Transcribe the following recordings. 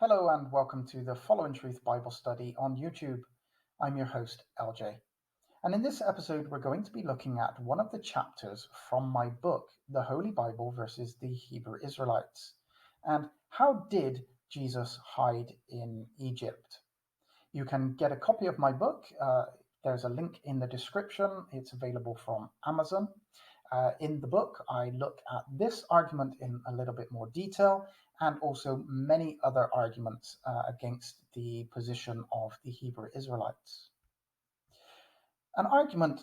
Hello and welcome to the Following Truth Bible Study on YouTube. I'm your host, LJ. And in this episode, we're going to be looking at one of the chapters from my book, The Holy Bible versus the Hebrew Israelites. And how did Jesus hide in Egypt? You can get a copy of my book. There's a link in the description. It's available from Amazon. In the book, I look at this argument in a little bit more detail and also many other arguments against the position of the Hebrew Israelites. An argument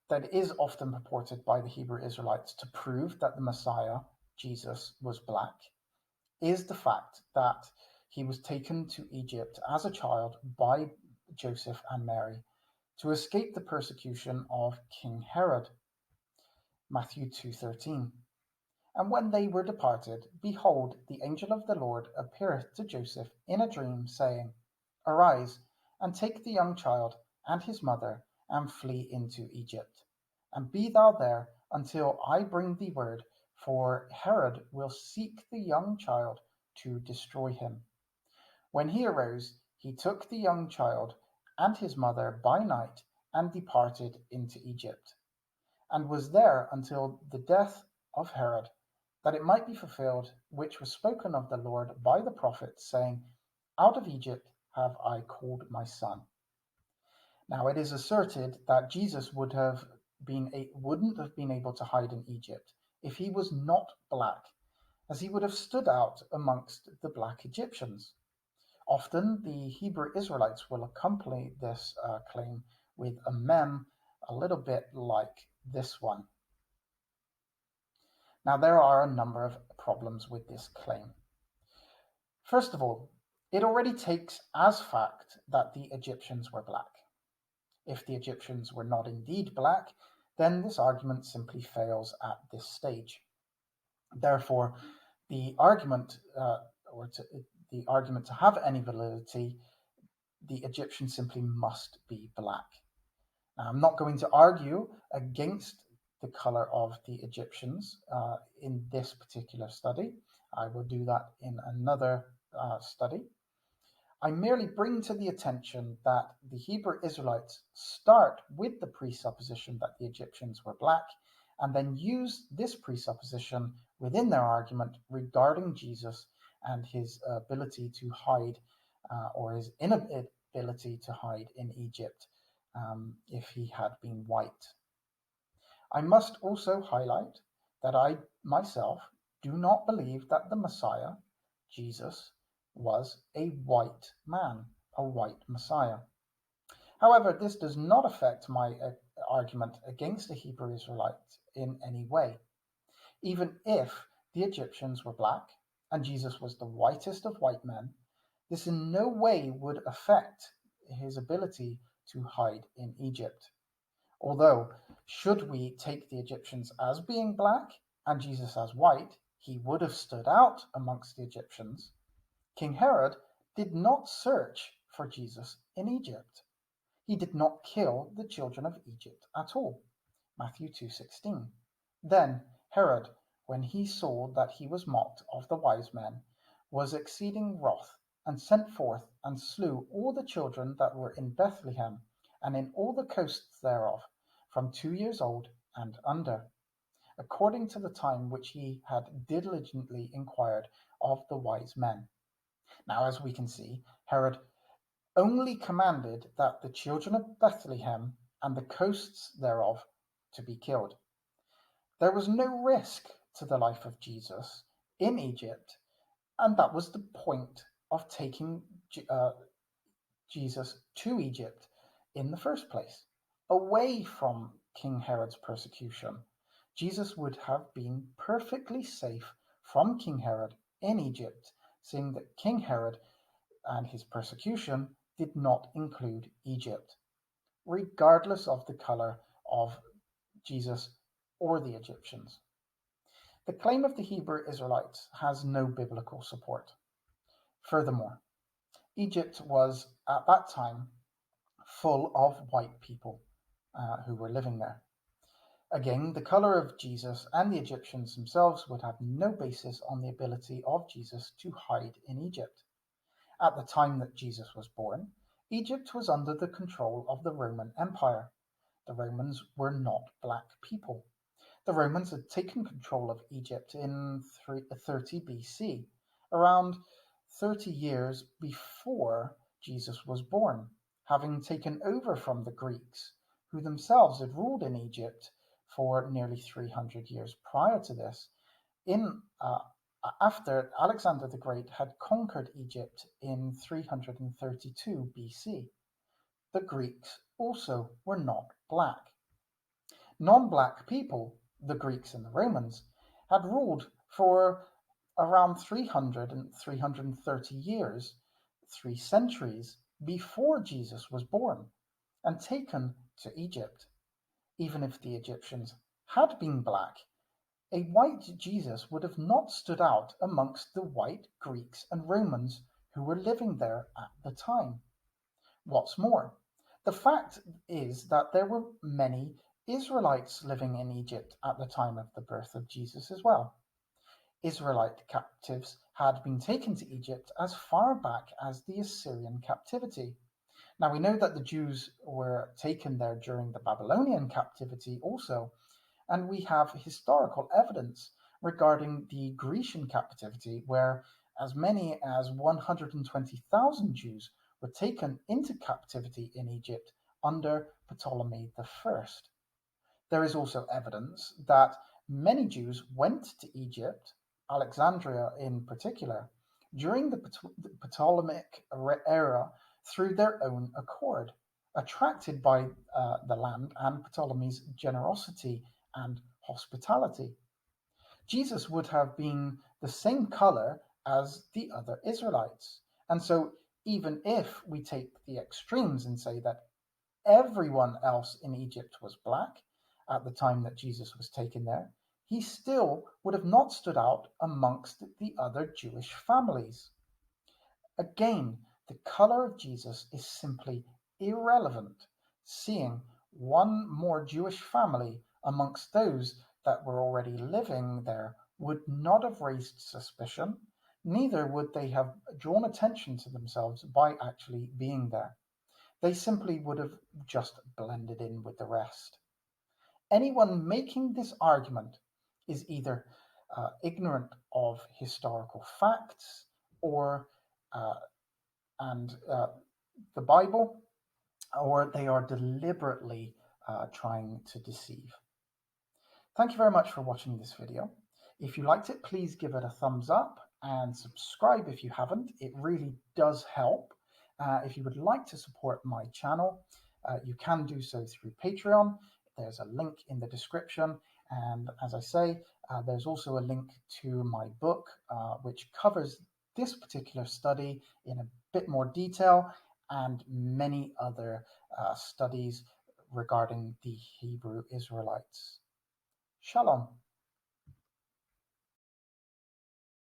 that is often purported by the Hebrew Israelites to prove that the Messiah, Jesus, was black is the fact that he was taken to Egypt as a child by Joseph and Mary to escape the persecution of King Herod. Matthew 2:13. And when they were departed, behold, the angel of the Lord appeareth to Joseph in a dream, saying, Arise, and take the young child and his mother, and flee into Egypt. And be thou there until I bring thee word, for Herod will seek the young child to destroy him. When he arose, he took the young child and his mother by night, and departed into Egypt, and was there until the death of Herod, that it might be fulfilled which was spoken of the Lord by the prophet, saying, Out of Egypt have I called my son. Now it is asserted that Jesus wouldn't have been able to hide in Egypt if he was not black, as he would have stood out amongst the black Egyptians. Often the Hebrew Israelites will accompany this claim with a mem a little bit like this one. Now, there are a number of problems with this claim. First of all, it already takes as fact that the Egyptians were black. If the Egyptians were not indeed black, then this argument simply fails at this stage. Therefore, the argument to have any validity, the Egyptians simply must be black. Now, I'm not going to argue against the color of the Egyptians in this particular study. I will do that in another study. I merely bring to the attention that the Hebrew Israelites start with the presupposition that the Egyptians were black, and then use this presupposition within their argument regarding Jesus and his ability to hide or his inability to hide in Egypt if he had been white. I must also highlight that I myself do not believe that the Messiah, Jesus, was a white man, a white Messiah. However, this does not affect my argument against the Hebrew Israelites in any way. Even if the Egyptians were black and Jesus was the whitest of white men, this in no way would affect his ability to hide in Egypt. Although, should we take the Egyptians as being black and Jesus as white, he would have stood out amongst the Egyptians. King Herod did not search for Jesus in Egypt. He did not kill the children of Egypt at all. Matthew 2:16. Then Herod, when he saw that he was mocked of the wise men, was exceeding wroth, and sent forth and slew all the children that were in Bethlehem and in all the coasts thereof, from 2 years old and under, according to the time which he had diligently inquired of the wise men. Now, as we can see, Herod only commanded that the children of Bethlehem and the coasts thereof to be killed. There was no risk to the life of Jesus in Egypt, and that was the point of taking Jesus to Egypt in the first place, away from King Herod's persecution. Jesus would have been perfectly safe from King Herod in Egypt, seeing that King Herod and his persecution did not include Egypt, regardless of the color of Jesus or the Egyptians. The claim of the Hebrew Israelites has no biblical support. Furthermore, Egypt was at that time full of white people who were living there. Again, the color of Jesus and the Egyptians themselves would have no basis on the ability of Jesus to hide in Egypt. At the time that Jesus was born, Egypt was under the control of the Roman Empire. The Romans were not black people. The Romans had taken control of Egypt in 30 BC, around 30 years before Jesus was born, having taken over from the Greeks, who themselves had ruled in Egypt for nearly 300 years prior to this. After Alexander the Great had conquered Egypt in 332 BC. The Greeks also were not black. Non-black people, the Greeks and the Romans, had ruled for around 300 and 330 years, 3 centuries before Jesus was born, and taken to Egypt. Even if the Egyptians had been black, a white Jesus would have not stood out amongst the white Greeks and Romans who were living there at the time. What's more, the fact is that there were many Israelites living in Egypt at the time of the birth of Jesus as well. Israelite captives had been taken to Egypt as far back as the Assyrian captivity. Now we know that the Jews were taken there during the Babylonian captivity also, and we have historical evidence regarding the Grecian captivity, where as many as 120,000 Jews were taken into captivity in Egypt under Ptolemy I. There is also evidence that many Jews went to Egypt, Alexandria in particular, during the Ptolemaic era through their own accord, attracted by the land and Ptolemy's generosity and hospitality. Jesus would have been the same color as the other Israelites. And so, even if we take the extremes and say that everyone else in Egypt was black at the time that Jesus was taken there, he still would have not stood out amongst the other Jewish families. Again, the color of Jesus is simply irrelevant, seeing one more Jewish family amongst those that were already living there would not have raised suspicion, neither would they have drawn attention to themselves by actually being there. They simply would have just blended in with the rest. Anyone making this argument is either ignorant of historical facts or and the Bible, or they are deliberately trying to deceive. Thank you very much for watching this video. If you liked it, please give it a thumbs up and subscribe if you haven't. It really does help. If you would like to support my channel, you can do so through Patreon. There's a link in the description. And as I say, there's also a link to my book, which covers this particular study in a bit more detail and many other studies regarding the Hebrew Israelites. Shalom.